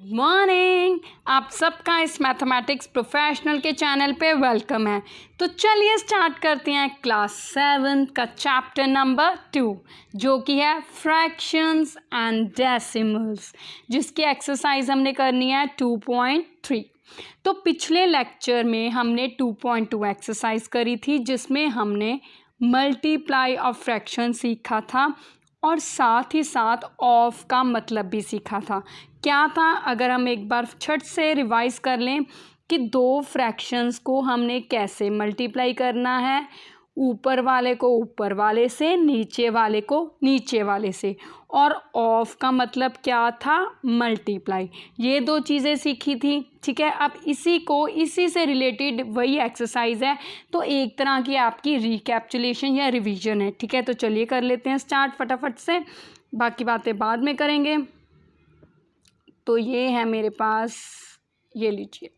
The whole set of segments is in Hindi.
मॉर्निंग। आप सबका इस मैथमेटिक्स प्रोफेशनल के चैनल पे वेलकम है। तो चलिए स्टार्ट करते हैं क्लास 7 का चैप्टर नंबर 2 जो कि है फ्रैक्शंस एंड डेसिमल्स, जिसकी एक्सरसाइज हमने करनी है 2.3। तो पिछले लेक्चर में हमने 2.2 एक्सरसाइज करी थी जिसमें हमने मल्टीप्लाई ऑफ फ्रैक्शन सीखा था और साथ ही साथ ऑफ का मतलब भी सीखा था। क्या था, अगर हम एक बार छट से रिवाइज कर लें कि दो फ्रैक्शंस को हमने कैसे मल्टीप्लाई करना है, ऊपर वाले को ऊपर वाले से, नीचे वाले को नीचे वाले से, और ऑफ का मतलब क्या था, मल्टीप्लाई। ये दो चीज़ें सीखी थी। ठीक है, अब इसी से रिलेटेड वही एक्सरसाइज है, तो एक तरह की आपकी रिकैप्चुलेशन या रिवीजन है। ठीक है, तो चलिए कर लेते हैं स्टार्ट फटाफट से, बाकी बातें बाद में करेंगे। तो ये है मेरे पास, ये लीजिए।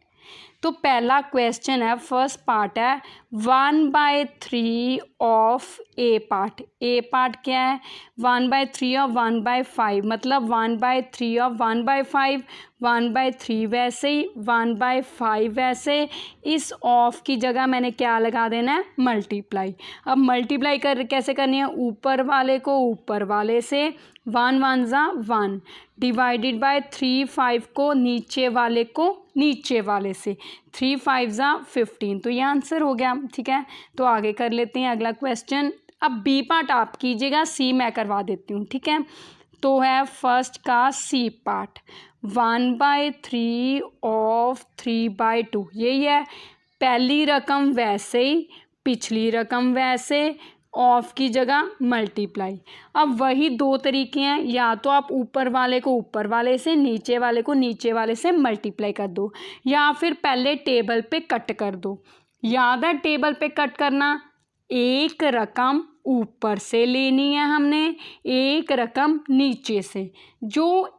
तो पहला क्वेश्चन है, फर्स्ट पार्ट है 1/3 of A part. A part क्या है, 1/3 ऑफ 1/5, मतलब 1/3 ऑफ 1/5, 1/3 वैसे ही, 1/5 वैसे। इस ऑफ की जगह मैंने क्या लगा देना है, मल्टीप्लाई। अब मल्टीप्लाई कैसे करनी है, ऊपर वाले को ऊपर वाले से, 1 1 ज़ा 1, डिवाइडेड बाय 3 5 को नीचे वाले को नीचे वाले से, 3 5 ज़ा 15। तो ये आंसर हो गया। ठीक है, तो आगे कर लेते हैं अगला क्वेश्चन। अब बी पार्ट आप कीजिएगा, सी मैं करवा देती हूँ। ठीक है, तो है फर्स्ट का सी पार्ट, 1/3 ऑफ 3/2। यही है, पहली रकम वैसे ही, पिछली रकम वैसे, ऑफ की जगह मल्टीप्लाई। अब वही दो तरीके हैं, या तो आप ऊपर वाले को ऊपर वाले से, नीचे वाले को नीचे वाले से मल्टीप्लाई कर दो, या फिर पहले टेबल पे कट कर दो। याद है टेबल पे कट करना, एक रकम ऊपर से लेनी है हमने, एक रकम नीचे से, जो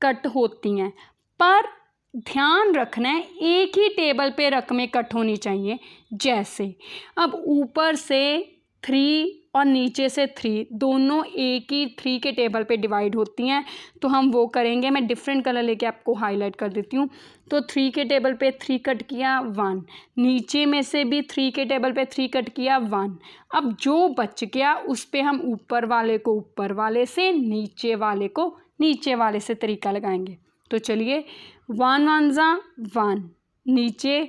कट होती हैं। पर ध्यान रखना है एक ही टेबल पे रकमें कट होनी चाहिए। जैसे अब ऊपर से 3 और नीचे से 3, दोनों एक ही 3 के टेबल पे डिवाइड होती हैं, तो हम वो करेंगे। मैं डिफरेंट कलर लेके आपको हाईलाइट कर देती हूँ। तो 3 के टेबल पे 3 कट किया 1, नीचे में से भी 3 के टेबल पे 3 कट किया 1। अब जो बच गया उस पे हम ऊपर वाले को ऊपर वाले से, नीचे वाले को नीचे वाले से तरीका लगाएंगे। तो चलिए, 1 1 ज़ा 1, नीचे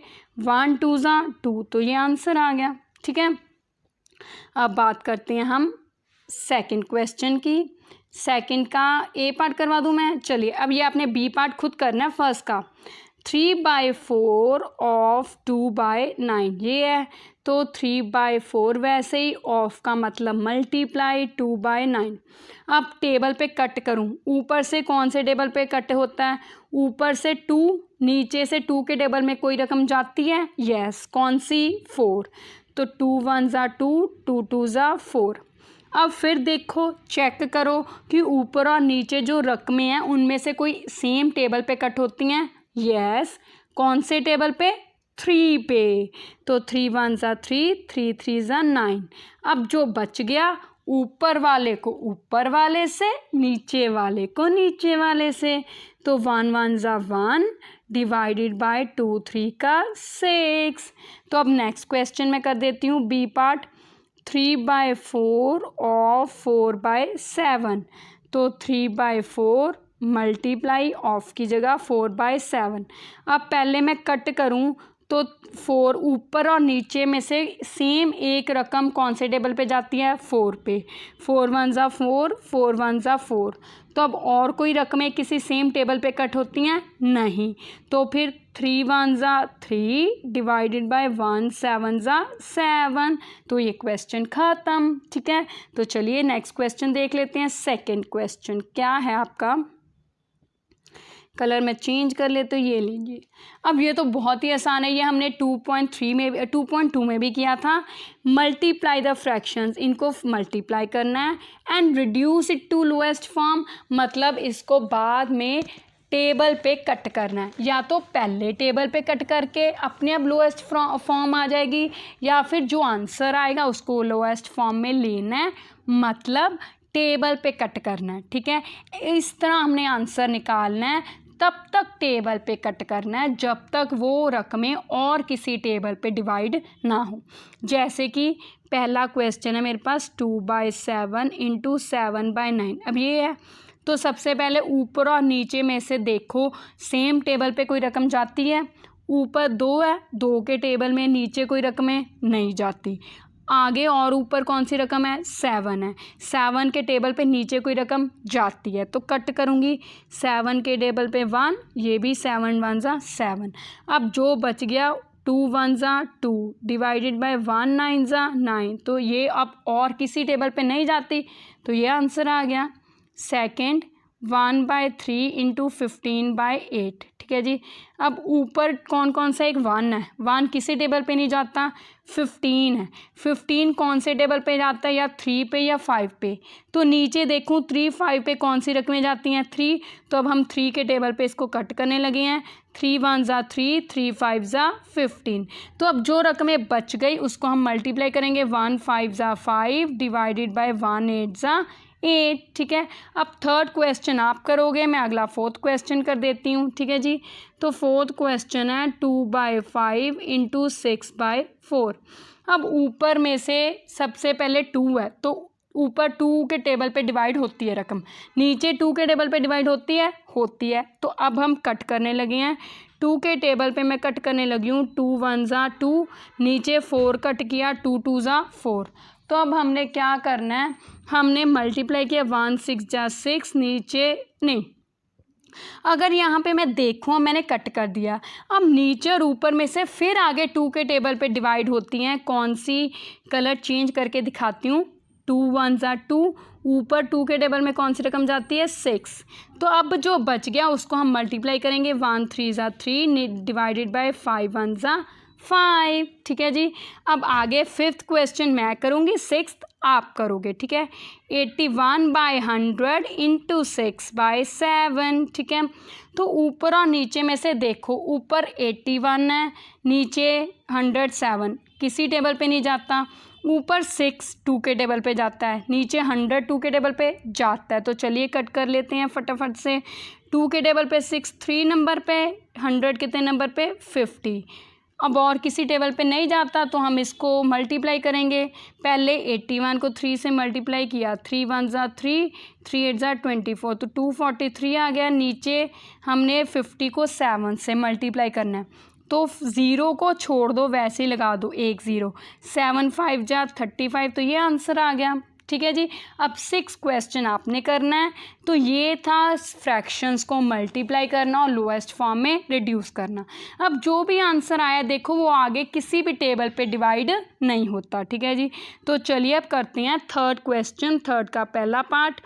1 2 ज़ा 2, तो ये आंसर आ गया। ठीक है, अब बात करते हैं हम सेकंड क्वेश्चन की। सेकंड का ए पार्ट करवा दूं मैं। चलिए, अब ये आपने बी पार्ट खुद करना है। फर्स्ट का 3/4 ऑफ 2/9, ये है। तो 3/4 वैसे ही, ऑफ का मतलब मल्टीप्लाई 2/9। अब टेबल पे कट करूं, ऊपर से कौन से टेबल पे कट होता है, ऊपर से 2, नीचे से 2 के टेबल में कोई रकम जाती है, यस, कौन सी, 4। तो 2 1 ज़ा 2, 2 2 ज़ा 4। अब फिर देखो, चेक करो कि ऊपर और नीचे जो रकमें हैं उनमें से कोई सेम टेबल पे कट होती हैं, यस, कौन से टेबल पे, 3 पे। तो 3 1 ज़ा 3, 3 3 ज़ा 9। अब जो बच गया, ऊपर वाले को ऊपर वाले से, नीचे वाले को नीचे वाले से, तो 1 1 ज़ा 1, डिवाइडेड बाय 2 3 का 6। तो अब नेक्स्ट क्वेश्चन मैं कर देती हूँ बी पार्ट, 3/4 ऑफ 4/7। तो 3/4 मल्टीप्लाई, ऑफ की जगह 4/7। अब पहले मैं कट करूँ तो 4 ऊपर और नीचे में से सेम एक रकम कौन से टेबल पे जाती है, 4 पे। 4 1 ज़ा 4, 4 1 ज़ा 4। तो अब और कोई रकमें किसी सेम टेबल पे कट होती हैं, नहीं। तो फिर 3 1 ज़ा 3, डिवाइडेड बाय 1 7 ज़ा 7। तो ये क्वेश्चन ख़त्म। ठीक है, तो चलिए नेक्स्ट क्वेश्चन देख लेते हैं। सेकंड क्वेश्चन क्या है आपका, कलर में चेंज कर ले, तो ये लीजिए। अब ये तो बहुत ही आसान है, ये हमने 2.3 में 2.2 में भी किया था। मल्टीप्लाई द फ्रैक्शंस, इनको मल्टीप्लाई करना है and reduce it to lowest form, मतलब इसको बाद में टेबल पे कट करना है। या तो पहले टेबल पे कट करके अपने अब लोएस्ट फॉर्म आ जाएगी, या फिर जो आंसर आएगा उसको लोएस्ट फॉर्म में लेना है, मतलब टेबल पे कट करना है। ठीक है, इस तरह हमने आंसर निकालना है। तब तक टेबल पे कट करना है जब तक वो रकमें और किसी टेबल पे डिवाइड ना हो। जैसे कि पहला क्वेश्चन है मेरे पास 2/7 इंटू 7/9। अब ये है तो सबसे पहले ऊपर और नीचे में से देखो सेम टेबल पे कोई रकम जाती है। ऊपर 2 है, 2 के टेबल में नीचे कोई रकमें नहीं जाती। आगे और ऊपर कौन सी रकम है, 7 है, 7 के टेबल पे नीचे कोई रकम जाती है तो कट करूँगी। 7 के टेबल पे 1, ये भी 7 1 ज़ा 7। अब जो बच गया 2 1 ज़ा 2 डिवाइडेड बाय 1 9 ज़ा 9, तो ये अब और किसी टेबल पे नहीं जाती तो ये आंसर आ गया। सेकंड 1/3 इंटू 15/8, ठीक है जी। अब ऊपर कौन कौन सा, एक 1 है, 1 किसी टेबल पे नहीं जाता। 15 है, 15 कौन से टेबल पे जाता है, या 3 पे या 5 पे। तो नीचे देखूँ 3 5 पे कौन सी रकमें जाती हैं, 3। तो अब हम 3 के टेबल पे इसको कट करने लगे हैं। 3 1 ज़ा 3, 3 5 ज़ा 15। तो अब जो रकमें बच गई उसको हम मल्टीप्लाई करेंगे। 1 5 ज़ा 5 डिवाइडेड बाय 1 8 ज़ा 8, ठीक है। अब थर्ड क्वेश्चन आप करोगे, मैं अगला फोर्थ क्वेश्चन कर देती हूँ, ठीक है जी। तो फोर्थ क्वेश्चन है 2/5 इंटू 6/4। अब ऊपर में से सबसे पहले 2 है तो ऊपर 2 के टेबल पे डिवाइड होती है रकम, नीचे 2 के टेबल पे डिवाइड होती है। तो अब हम कट करने लगे हैं। 2 के टेबल पे मैं कट करने लगी हूँ। 2 1 ज़ा 2, नीचे 4 कट किया, 2 2 ज़ा 4। तो अब हमने क्या करना है, हमने मल्टीप्लाई किया, 1 6 ज़ा 6, नीचे नहीं, अगर यहाँ पे मैं देखूँ मैंने कट कर दिया। अब नीचे और ऊपर में से फिर आगे 2 के टेबल पे डिवाइड होती हैं। कौन सी, कलर चेंज करके दिखाती हूँ। 2 1 ज़ा 2, ऊपर 2 के टेबल में कौन सी रकम जाती है, 6। तो अब जो बच गया उसको हम मल्टीप्लाई करेंगे। 1 3 ज़ा 3 डिवाइडेड बाय 5 1 ज़ा 5, ठीक है जी। अब आगे फिफ्थ क्वेश्चन मैं करूँगी, सिक्स्थ आप करोगे, ठीक है। 81/100 इंटू 6/7, ठीक है। तो ऊपर और नीचे में से देखो, ऊपर 81 है, नीचे 107 किसी टेबल पे नहीं जाता। ऊपर 6 2 के टेबल पे जाता है, नीचे 100 2 के टेबल पे जाता है। तो चलिए कट कर लेते हैं फटाफट से। 2 के टेबल पे 6 3 नंबर पे, 100 कितने नंबर पे, 50। अब और किसी टेबल पे नहीं जाता तो हम इसको मल्टीप्लाई करेंगे। पहले 81 को 3 से मल्टीप्लाई किया, 3 1 ज़ा 3, 3 8 ज़ा 24, तो 243 आ गया। नीचे हमने 50 को 7 से मल्टीप्लाई करना है, तो 0 को छोड़ दो, वैसे ही लगा दो 1 0। 7 5 ज़ा 35, तो ये आंसर आ गया, ठीक है जी। अब 6 क्वेश्चन आपने करना है। तो ये था फ्रैक्शंस को मल्टीप्लाई करना और लोएस्ट फॉर्म में रिड्यूस करना। अब जो भी आंसर आया देखो वो आगे किसी भी टेबल पे डिवाइड नहीं होता, ठीक है जी। तो चलिए अब करते हैं थर्ड क्वेश्चन। थर्ड का पहला पार्ट,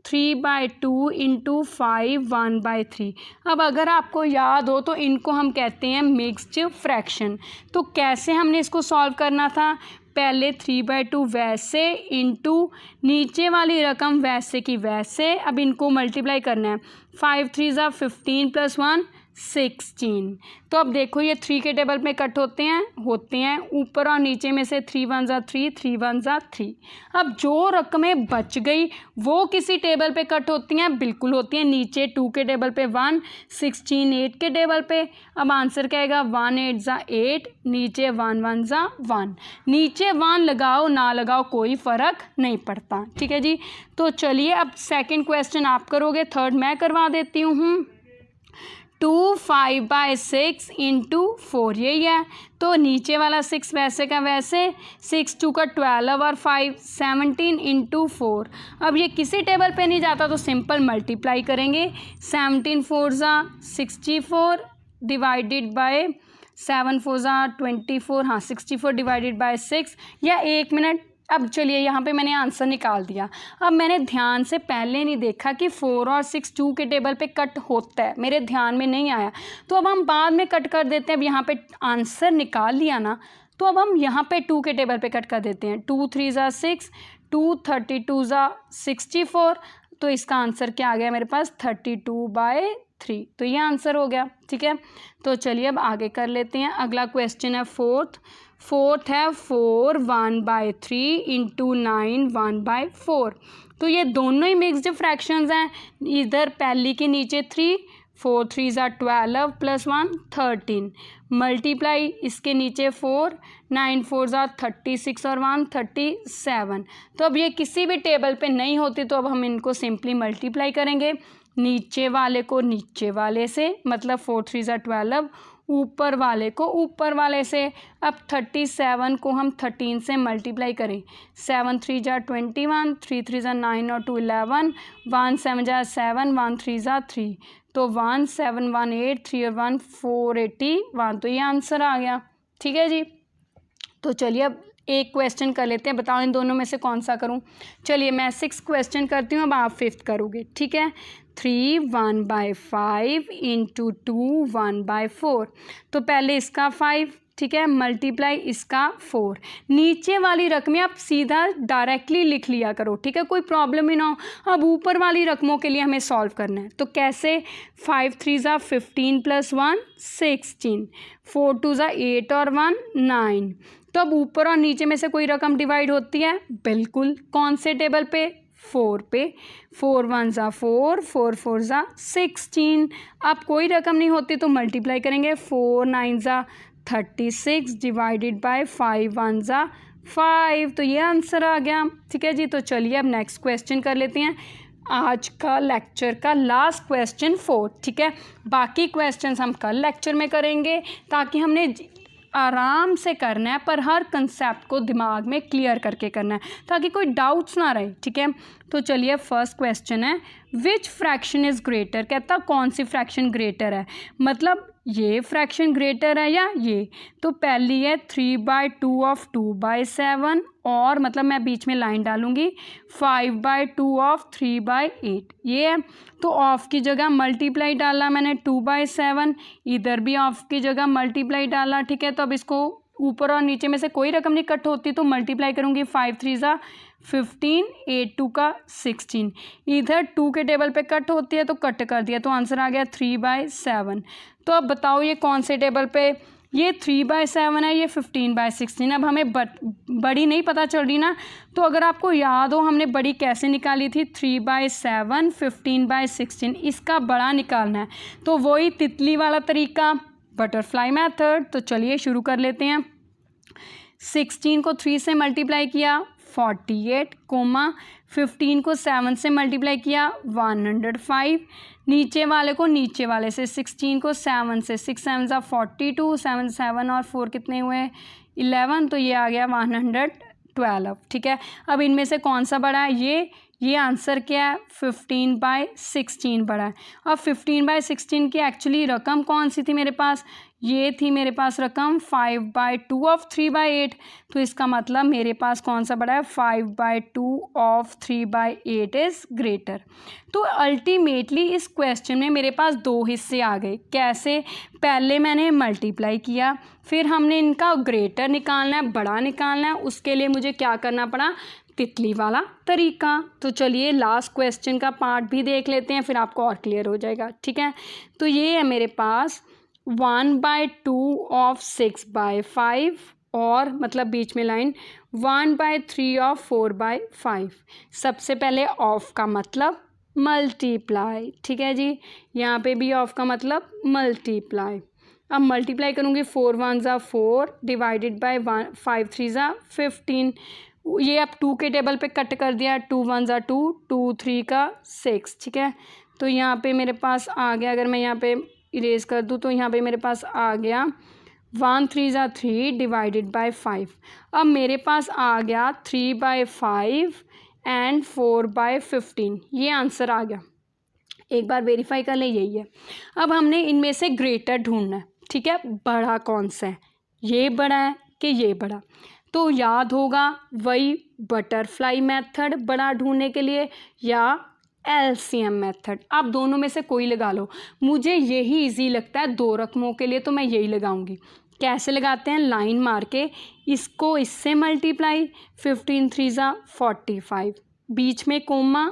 3/2 इंटू 5 1/3। अब अगर आपको याद हो तो इनको हम कहते हैं मिक्स्ड फ्रैक्शन। तो कैसे हमने इसको सॉल्व करना था, पहले 3/2 वैसे इंटू नीचे वाली रकम वैसे की वैसे। अब इनको मल्टीप्लाई करना है। 5 3 ज़ा 15 + 1 16। तो अब देखो ये 3 के टेबल में कट होते हैं ऊपर और नीचे में से 3 1 ज़ा 3, 3 1 ज़ा 3। अब जो रकमें बच गई वो किसी टेबल पे कट होती हैं, बिल्कुल होती हैं। नीचे 2 के टेबल पे 1, 16 8 के टेबल पे। अब आंसर क्या आएगा, 1 8 ज़ा 8, नीचे 1 1 ज़ा 1। नीचे 1 लगाओ ना लगाओ कोई फ़र्क नहीं पड़ता, ठीक है जी। तो चलिए अब सेकंड क्वेश्चन आप करोगे, थर्ड मैं करवा देती हूँ। 2 5/6 इंटू 4, यही है। तो नीचे वाला 6 वैसे का वैसे, 6 2 का 12 और 5 17 इंटू 4। अब ये किसी टेबल पे नहीं जाता तो सिंपल मल्टीप्लाई करेंगे। 17 4 ज़ा 64 डिवाइडेड बाय 7 4 ज़ा 24, हाँ 64 डिवाइडेड बाय 6। या 1 मिनट, अब चलिए यहाँ पे मैंने आंसर निकाल दिया। अब मैंने ध्यान से पहले नहीं देखा कि 4 और 6 2 के टेबल पे कट होता है, मेरे ध्यान में नहीं आया। तो अब हम बाद में कट कर देते हैं। अब यहाँ पे आंसर निकाल लिया ना, तो अब हम यहाँ पे 2 के टेबल पे कट कर देते हैं। 2 3 ज़ा 6, 2 32 ज़ा 64। तो इसका आंसर क्या आ गया मेरे पास, 32/3। तो ये आंसर हो गया, ठीक है। तो चलिए अब आगे कर लेते हैं। अगला क्वेश्चन है फोर्थ है 4 1/3 इंटू 9 1/4। तो ये दोनों ही मिक्स्ड फ्रैक्शंस हैं। इधर पहली के नीचे 3, 4 3 ज़ा 12 प्लस 1 13, मल्टीप्लाई इसके नीचे 4, 9 4 ज़ा 36 और 1 37। तो अब ये किसी भी टेबल पे नहीं होती तो अब हम इनको सिंपली मल्टीप्लाई करेंगे, नीचे वाले को नीचे वाले से, मतलब 4 3 ज़ा 12, ऊपर वाले को ऊपर वाले से। अब 37 को हम 13 से मल्टीप्लाई करें, 7 3 ज़ा 21, 3 3 ज़ा 9 और 2 11, 1 7 ज़ा 7, 1 3 ज़ा 3, तो 1 7 1 8, 3 और 1 4 81। तो ये आंसर आ गया। ठीक है जी। तो चलिए अब एक क्वेश्चन कर लेते हैं, बताओ इन दोनों में से कौन सा करूं। चलिए मैं 6 क्वेश्चन करती हूँ, अब आप 5th करोगे। ठीक है। 3 1/5 इंटू 2 1/4। तो पहले इसका 5, ठीक है, मल्टीप्लाई इसका 4। नीचे वाली रकमें आप सीधा डायरेक्टली लिख लिया करो, ठीक है, कोई प्रॉब्लम ही ना हो। अब ऊपर वाली रकमों के लिए हमें सॉल्व करना है, तो कैसे। 5 3 ज़ा 15 प्लस 1 16, 4 2 ज़ा 8 और 1 9। तो अब ऊपर और नीचे में से कोई रकम डिवाइड होती है, बिल्कुल। कौन से टेबल पे, 4 पे। 4 1 ज़ा 4, 4 4 ज़ा 16। अब कोई रकम नहीं होती तो मल्टीप्लाई करेंगे, 4 9 ज़ा 36 डिवाइडेड बाय 5 1 ज़ा 5। तो ये आंसर आ गया। ठीक है जी। तो चलिए अब नेक्स्ट क्वेश्चन कर लेते हैं, आज का लेक्चर का लास्ट क्वेश्चन 4। ठीक है, बाकी क्वेश्चंस हम कल लेक्चर में करेंगे, ताकि हमने आराम से करना है, पर हर कंसेप्ट को दिमाग में क्लियर करके करना है, ताकि कोई डाउट्स ना रहे। ठीक है। तो चलिए फर्स्ट क्वेश्चन है, विच फ्रैक्शन इज़ ग्रेटर। कहता कौन सी फ्रैक्शन ग्रेटर है, मतलब ये फ्रैक्शन ग्रेटर है या ये। तो पहली है 3/2 ऑफ 2/7, और मतलब मैं बीच में लाइन डालूंगी 5/2 ऑफ 3/8, ये है। तो ऑफ की जगह मल्टीप्लाई डाला मैंने 2/7, इधर भी ऑफ की जगह मल्टीप्लाई डाला। ठीक है। तो अब इसको ऊपर और नीचे में से कोई रकम नहीं कट होती तो मल्टीप्लाई करूँगी, 5 3 ज़ा 15, 8 2 का 16, इधर 2 के टेबल पे कट होती है तो कट कर दिया, तो आंसर आ गया 3/7। तो अब बताओ ये कौन से टेबल पे, ये 3/7 है, ये 15/16। अब हमें बड़ी नहीं पता चल रही ना, तो अगर आपको याद हो हमने बड़ी कैसे निकाली थी, 3/7 15/16, इसका बड़ा निकालना है, तो वही तितली वाला तरीका, बटरफ्लाई मेथड। तो चलिए शुरू कर लेते हैं। 16 को 3 से मल्टीप्लाई किया 48, 15 को 7 से मल्टीप्लाई किया 105, नीचे वाले को नीचे वाले से, 16 को 7 से, 6 7 ज़ा 42, 7 7 और 4 कितने हुए 11, तो ये आ गया 112। ठीक है। अब इनमें से कौन सा बड़ा है, ये आंसर क्या है, 15/16 बड़ा है। अब 15/16 की एक्चुअली रकम कौन सी थी मेरे पास, ये थी मेरे पास रकम 5/2 ऑफ 3/8, तो इसका मतलब मेरे पास कौन सा बड़ा है, 5/2 ऑफ 3/8 इज़ ग्रेटर। तो अल्टीमेटली इस क्वेश्चन में मेरे पास 2 हिस्से आ गए। कैसे, पहले मैंने मल्टीप्लाई किया, फिर हमने इनका ग्रेटर निकालना है, बड़ा निकालना है, उसके लिए मुझे क्या करना पड़ा, तितली वाला तरीका। तो चलिए लास्ट क्वेश्चन का पार्ट भी देख लेते हैं, फिर आपको और क्लियर हो जाएगा। ठीक है। तो ये है मेरे पास 1/2 ऑफ 6/5, और मतलब बीच में लाइन 1/3 ऑफ 4/5। सबसे पहले ऑफ का मतलब मल्टीप्लाई। ठीक है जी, यहाँ पे भी ऑफ का मतलब मल्टीप्लाई। अब मल्टीप्लाई करूँगी, 4 1 ज़ा 4 डिवाइडेड बाय 5 3 ज़ा 15, ये अब 2 के टेबल पे कट कर दिया, 2 1 ज़ा 2, 2 3 का 6। ठीक है। तो यहाँ पे मेरे पास आ गया, अगर मैं यहाँ पे इरेज कर दूँ तो यहाँ पे मेरे पास आ गया 1 3 ज़ा 3 डिवाइडेड बाय 5। अब मेरे पास आ गया 3/5 एंड 4/15, ये आंसर आ गया। एक बार वेरीफाई कर लें, यही है। अब हमने इनमें से ग्रेटर ढूंढना है। ठीक है, बड़ा कौन सा है, ये बड़ा है कि ये बड़ा, तो याद होगा वही बटरफ्लाई मेथड बड़ा ढूंढने के लिए, या एलसीएम मेथड। आप दोनों में से कोई लगा लो, मुझे यही इजी लगता है 2 रकमों के लिए, तो मैं यही लगाऊंगी। कैसे लगाते हैं, लाइन मार के इसको इससे मल्टीप्लाई, 15 3 ज़ा 45, बीच में कोमा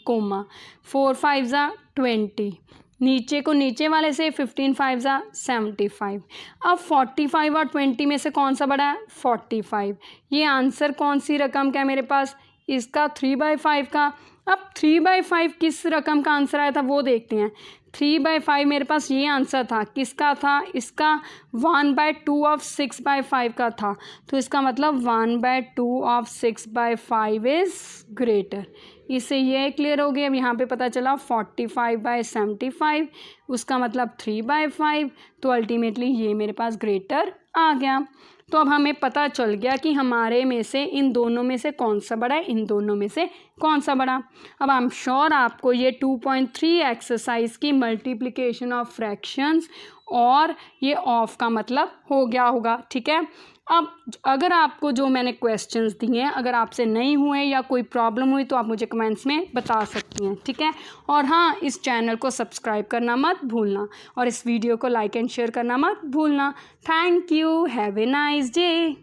कोमा, 4 5 ज़ा 20, नीचे को नीचे वाले से 15 5 ज़ा 75। अब 45 और 20 में से कौन सा बड़ा है, 45। ये आंसर कौन सी रकम का है मेरे पास, इसका 3/5 का। अब 3/5 किस रकम का आंसर आया था वो देखते हैं। 3/5 मेरे पास ये आंसर था, किसका था, इसका 1/2 ऑफ 6/5 का था, तो इसका मतलब 1/2 ऑफ 6/5 इज़ ग्रेटर। इससे ये क्लियर हो गया। अब यहाँ पे पता चला 45/75, उसका मतलब 3/5, तो अल्टीमेटली ये मेरे पास ग्रेटर आ गया। तो अब हमें पता चल गया कि हमारे में से इन दोनों में से कौन सा बड़ा है, इन दोनों में से कौन सा बड़ा। अब आई एम श्योर आपको ये 2.3 एक्सरसाइज की मल्टीप्लिकेशन ऑफ फ्रैक्शंस और ये ऑफ का मतलब हो गया होगा। ठीक है, अब अगर आपको जो मैंने क्वेश्चंस दिए हैं अगर आपसे नहीं हुए या कोई प्रॉब्लम हुई तो आप मुझे कमेंट्स में बता सकती हैं। ठीक है, और हाँ, इस चैनल को सब्सक्राइब करना मत भूलना और इस वीडियो को लाइक एंड शेयर करना मत भूलना। Thank you, have a nice day.